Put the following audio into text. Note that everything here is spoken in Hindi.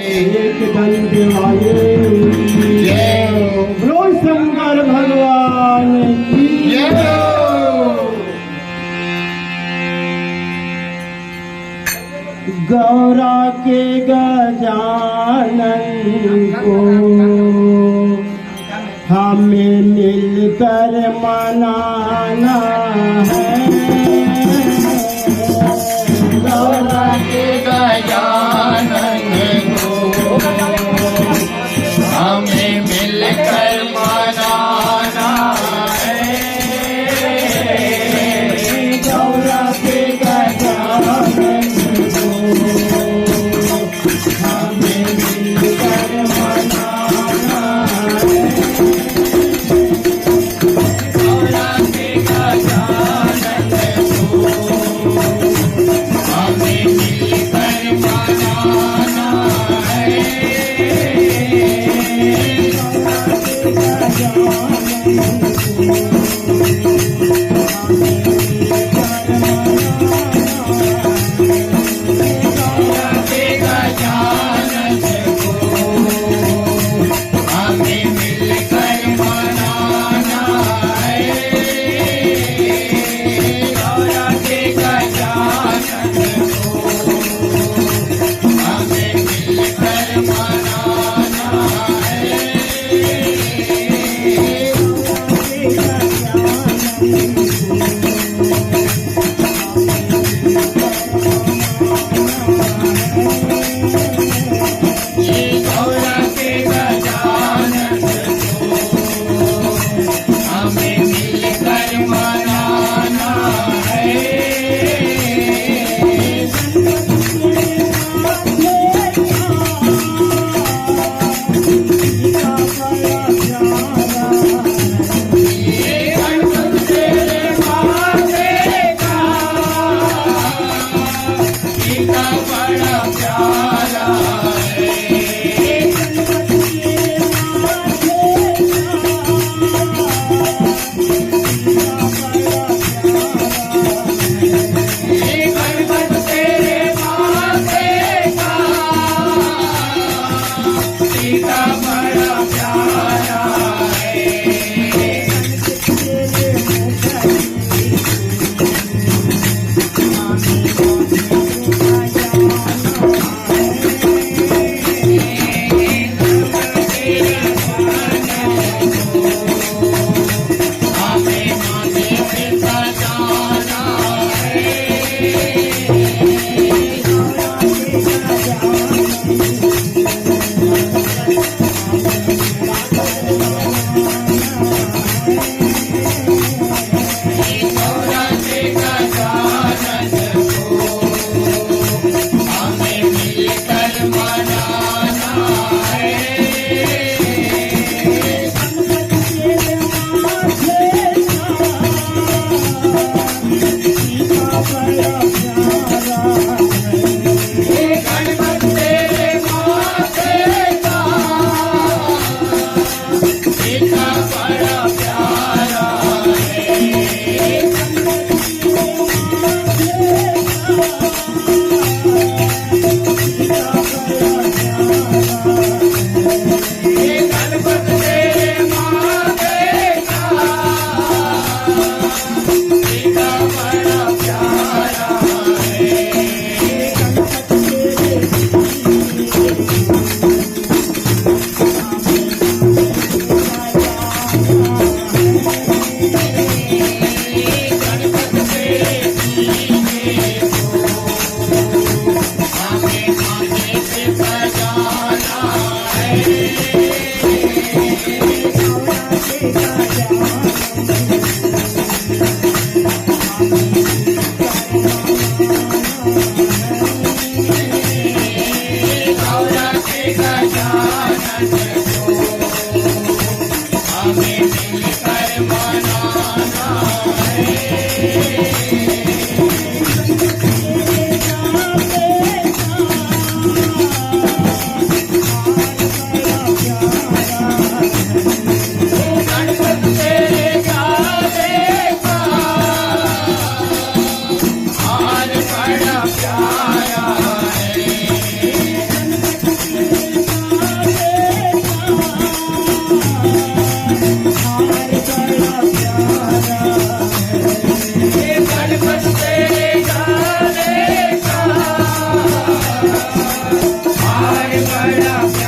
एक दंत वाले जय बोलो शंकर भगवान की जय। गौरा के गजानन को हमें मिलकर मनाना है। गौरा के गजानन को हमें मिलकर मनाना है। गौरा के गजानन को हमें मिलकर मनाना है। गौरा के गजानन को हमें मिलकर मनाना है। गौरा के गजानन को हमें मिलकर मनाना है। गौरा के गजानन को हमें मिलकर मनाना है। ये गौरा के गजानन को हमें मिलकर मनाना है। ये गणपत तेरे माथे का टीका बड़ा प्यारा है। ये गणपत तेरे माथे का टीका बड़ा प्यारा है। हमें माथे पे सजाना है। गौरा के गजानन को हमें मिलकर मनाना है। ये गणपत तेरे माथे का टीका बड़ा प्यारा है। ये गणपत तेरे माथे का टीका बड़ा प्यारा है। गणपत तेरे सीने को हमें माथे पे सजाना है। गौरा के गजानन को हमें मिलकर मनाना है। गणपत तेरे प्यारे का हार बड़ा प्यारा है। द्वार बड़ा